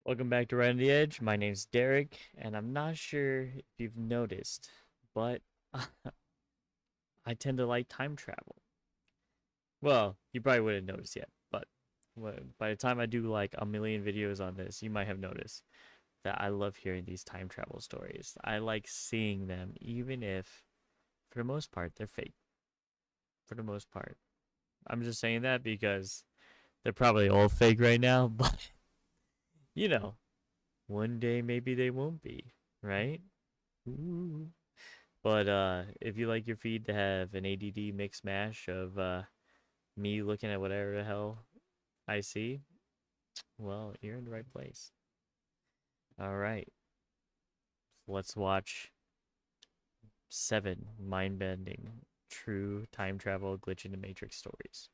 Welcome back to Right on the Edge. My name's Derek, and I'm not sure if you've noticed, but I tend to like time travel. Well, you probably wouldn't notice yet, but by the time I do like a million videos on this, you might have noticed that I love hearing these time travel stories. I like seeing them, even if, for the most part, they're fake. For the most part. I'm just saying that because they're probably all fake right now, but, you know, one day maybe they won't be, right? Ooh. But if you like your feed to have an ADD mix mash of me looking at whatever the hell I see, well, you're in the right place. All right, let's watch 7 mind-bending, true time travel glitch in the Matrix stories.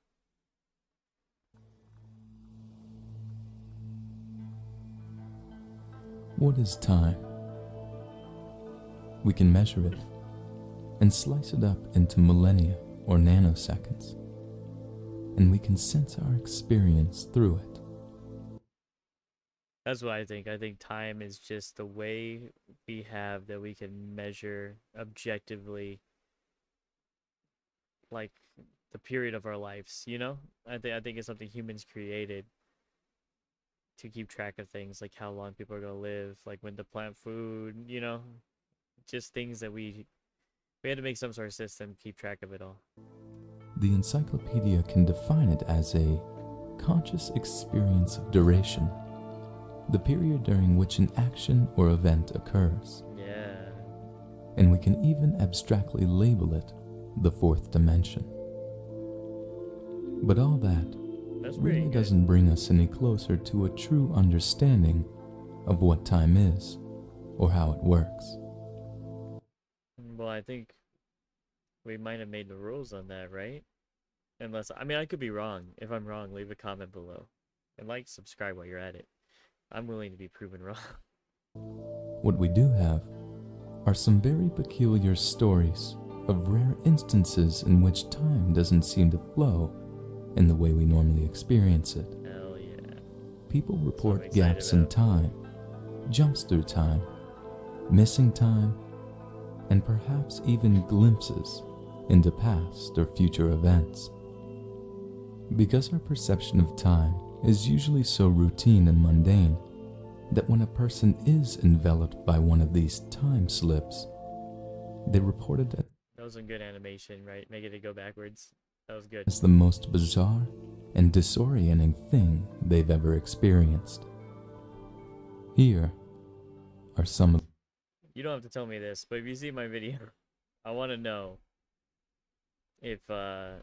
What is time? We can measure it and slice it up into millennia or nanoseconds, and we can sense our experience through it. That's what I think. I think time is just the way we have that we can measure objectively, like the period of our lives. I think it's something humans created to keep track of things, like how long people are gonna live, like when to plant food. Just things that we had to make some sort of system keep track of it all. The encyclopedia can define it as a conscious experience of duration, the period during which an action or event occurs. Yeah. And we can even abstractly label it the fourth dimension. But all that really doesn't bring us any closer to a true understanding of what time is or how it works. Well, I think we might have made the rules on that, right? Unless, I mean, I could be wrong. If I'm wrong, leave a comment below. And subscribe while you're at it. I'm willing to be proven wrong. What we do have are some very peculiar stories of rare instances in which time doesn't seem to flow in the way we normally experience it. Hell yeah. People report gaps in time, jumps through time, missing time, and perhaps even glimpses into past or future events. Because our perception of time is usually so routine and mundane that when a person is enveloped by one of these time slips, they reported it. That was some good animation, right? Make it go backwards. That was good. As the most bizarre and disorienting thing they've ever experienced. Here are some of. You don't have to tell me this, but if you see my video, I want to know if that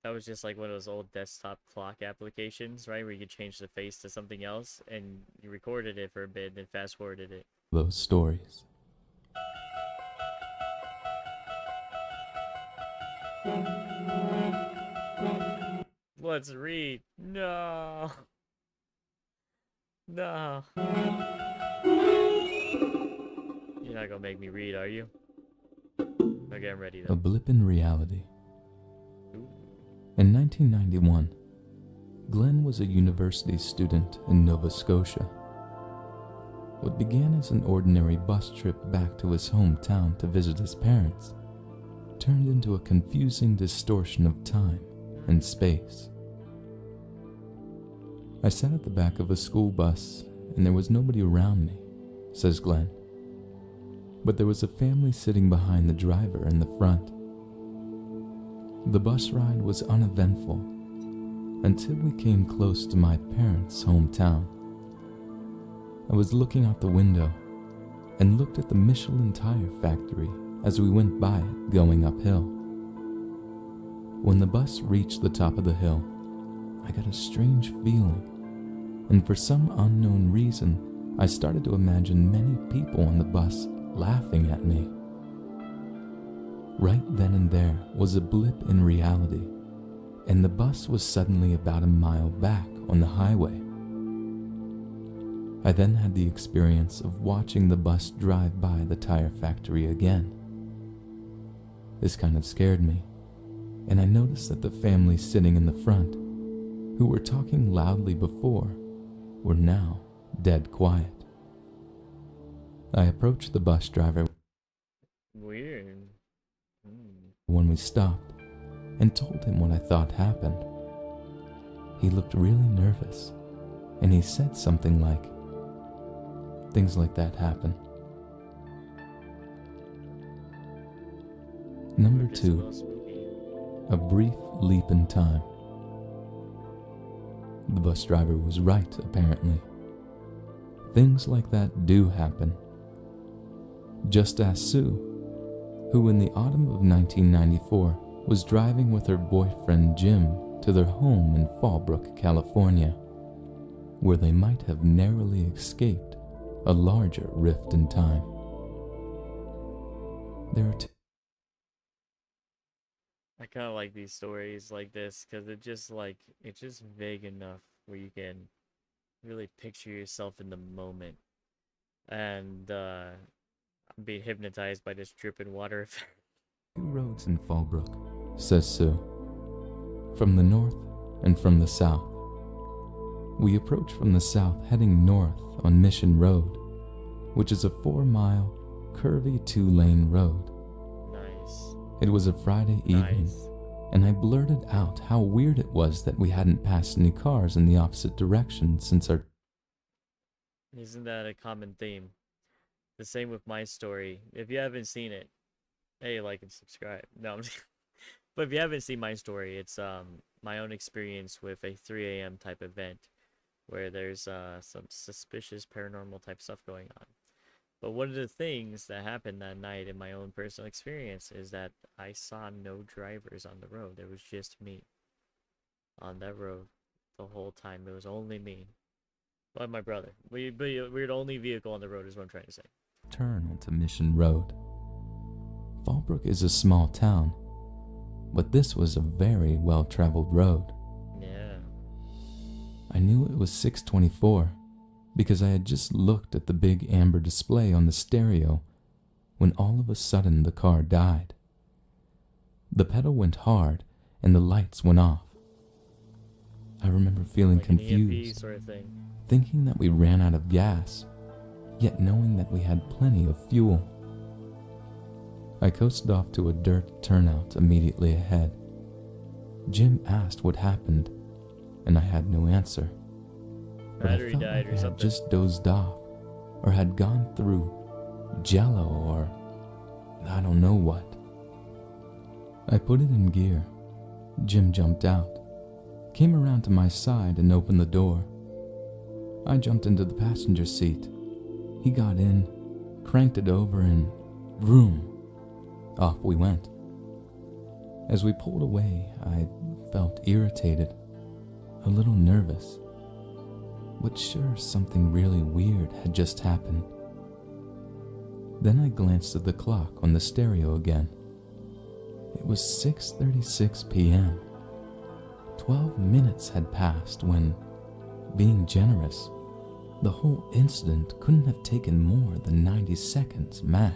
was just like one of those old desktop clock applications, right? Where you could change the face to something else, and you recorded it for a bit, then fast forwarded it. Those stories. Let's read. No. No. You're not gonna make me read, are you? Okay, I'm ready though. A blip in reality. Ooh. In 1991, Glenn was a university student in Nova Scotia. What began as an ordinary bus trip back to his hometown to visit his parents turned into a confusing distortion of time and space. I sat at the back of a school bus and there was nobody around me, says Glenn. But there was a family sitting behind the driver in the front. The bus ride was uneventful until we came close to my parents' hometown. I was looking out the window and looked at the Michelin tire factory as we went by it going uphill. When the bus reached the top of the hill, I got a strange feeling, and for some unknown reason, I started to imagine many people on the bus laughing at me. Right then and there was a blip in reality, and the bus was suddenly about a mile back on the highway. I then had the experience of watching the bus drive by the tire factory again. This kind of scared me, and I noticed that the family sitting in the front, who were talking loudly before, were now dead quiet. I approached the bus driver Weird. Hmm. when we stopped and told him what I thought happened. He looked really nervous, and he said something like, "Things like that happen." Number It's a 2, little spooky. a brief leap in time. The bus driver was right, apparently. Things like that do happen. Just ask Sue, who in the autumn of 1994 was driving with her boyfriend Jim to their home in Fallbrook, California, where they might have narrowly escaped a larger rift in time. There are I kind of like these stories like this because it's just vague enough where you can really picture yourself in the moment. And I'm being hypnotized by this dripping water effect. 2 roads in Fallbrook, says Sue, from the north and from the south. We approach from the south heading north on Mission Road, which is a 4-mile, curvy 2-lane road. Nice. It was a Friday evening, Nice. and I blurted out how weird it was that we hadn't passed any cars in the opposite direction since our... Isn't that a common theme? The same with my story. If you haven't seen it, hey, like and subscribe. No, I'm just... But if you haven't seen my story, it's my own experience with a 3 a.m. type event where there's some suspicious paranormal type stuff going on. But one of the things that happened that night in my own personal experience is that I saw no drivers on the road. It was just me on that road the whole time. It was only me. Well, my brother. We're the only vehicle on the road is what I'm trying to say. Turn onto Mission Road. Fallbrook is a small town, but this was a very well-traveled road. Yeah. I knew it was 6:24 because I had just looked at the big amber display on the stereo when all of a sudden the car died. The pedal went hard and the lights went off. I remember feeling Like an EMP confused, sort of thing. thinking that we ran out of gas, yet knowing that we had plenty of fuel. I coasted off to a dirt turnout immediately ahead. Jim asked what happened, and I had no answer. But I Battery felt died like or I had something. just dozed off, or had gone through jello, or I don't know what. I put it in gear. Jim jumped out, came around to my side and opened the door. I jumped into the passenger seat. He got in, cranked it over, and vroom, off we went. As we pulled away, I felt irritated, a little nervous, but sure something really weird had just happened. Then I glanced at the clock on the stereo again. It was 6:36 p.m. 12 minutes had passed when, being generous, the whole incident couldn't have taken more than 90 seconds max.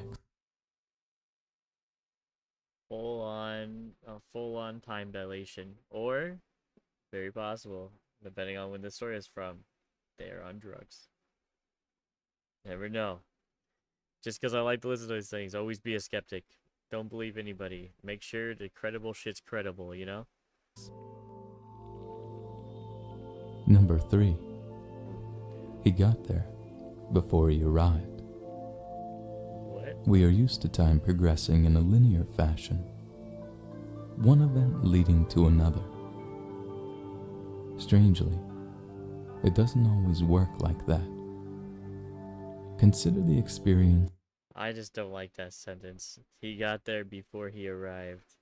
A full-on time dilation, or very possible, depending on when the story is from, they're on drugs. Never know. Just because I like to listen to those things, always be a skeptic. Don't believe anybody. Make sure the credible shit's credible, you know? Number 3. He got there before he arrived. What? We are used to time progressing in a linear fashion, one event leading to another. Strangely, it doesn't always work like that. Consider the experience. I just don't like that sentence. He got there before he arrived.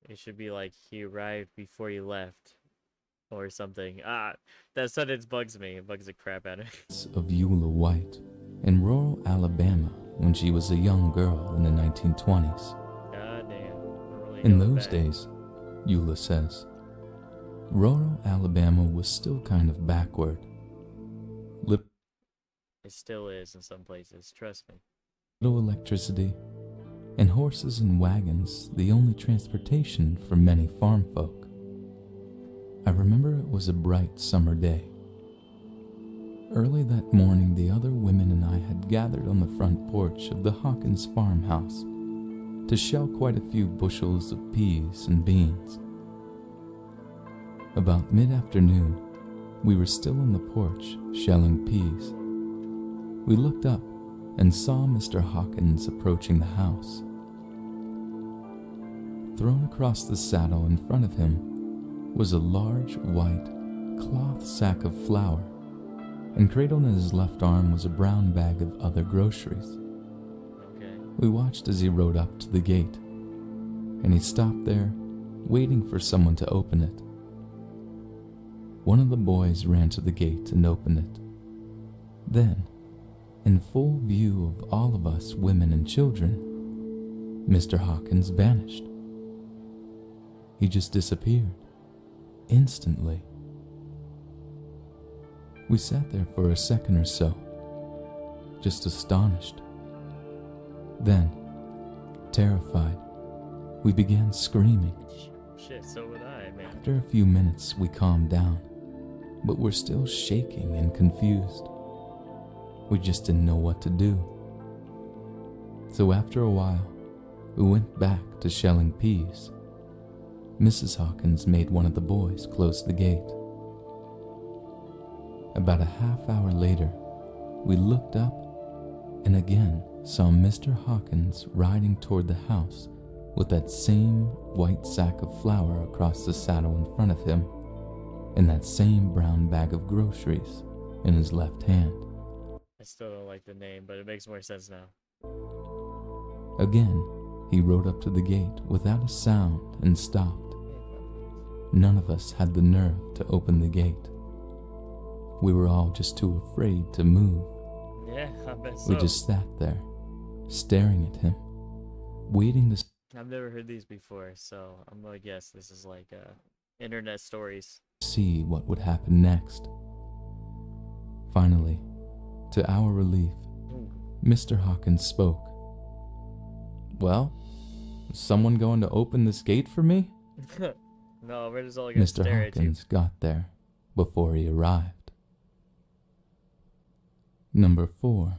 It should be like, he arrived before he left. Or something. That sentence bugs me. It bugs the crap out of me. Of Eula White in rural Alabama when she was a young girl in the 1920s. God damn. Really In going those back. days, Eula says, rural Alabama was still kind of backward. It still is in some places. Trust me. Little electricity, and horses and wagons the only transportation for many farm folk. I remember it was a bright summer day. Early that morning, the other women and I had gathered on the front porch of the Hawkins farmhouse to shell quite a few bushels of peas and beans. About mid-afternoon, we were still on the porch shelling peas. We looked up and saw Mr. Hawkins approaching the house. Thrown across the saddle in front of him was a large white cloth sack of flour, and cradled in his left arm was a brown bag of other groceries. Okay. We watched as he rode up to the gate, and he stopped there, waiting for someone to open it. One of the boys ran to the gate and opened it. Then, in full view of all of us women and children, Mr. Hawkins vanished. He just disappeared, instantly. We sat there for a second or so, just astonished. Then, terrified, we began screaming. Shit, so would I, man. After a few minutes, we calmed down, but were still shaking and confused. We just didn't know what to do. So after a while, we went back to shelling peas. Mrs. Hawkins made one of the boys close the gate. About a half hour later, we looked up and again saw Mr. Hawkins riding toward the house with that same white sack of flour across the saddle in front of him and that same brown bag of groceries in his left hand. I still don't like the name, but it makes more sense now. Again, he rode up to the gate without a sound and stopped. None of us had the nerve to open the gate. We were all just too afraid to move. Yeah, I bet so. We just sat there, staring at him, waiting to I've never heard these before, so I'm gonna guess this is like internet stories. see what would happen next. Finally, to our relief, Mr. Hawkins spoke. "Well, is someone going to open this gate for me?" No, we're just all gonna Mr. stare at you. Hawkins got there before he arrived. Number 4.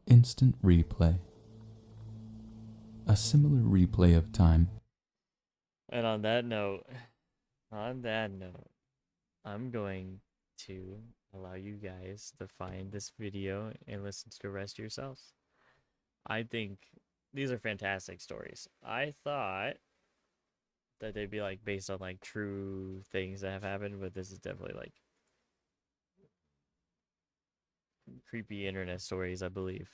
Instant replay. A similar replay of time. And on that note, I'm going to allow you guys to find this video and listen to the rest yourselves. I think these are fantastic stories. I thought that they'd be like based on like true things that have happened, but this is definitely like creepy internet stories, I believe,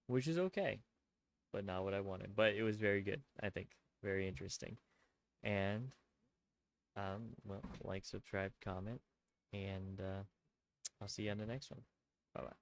which is okay, but not what I wanted. But it was very good, I think, very interesting. And well, like, subscribe, comment, and I'll see you on the next one. Bye bye.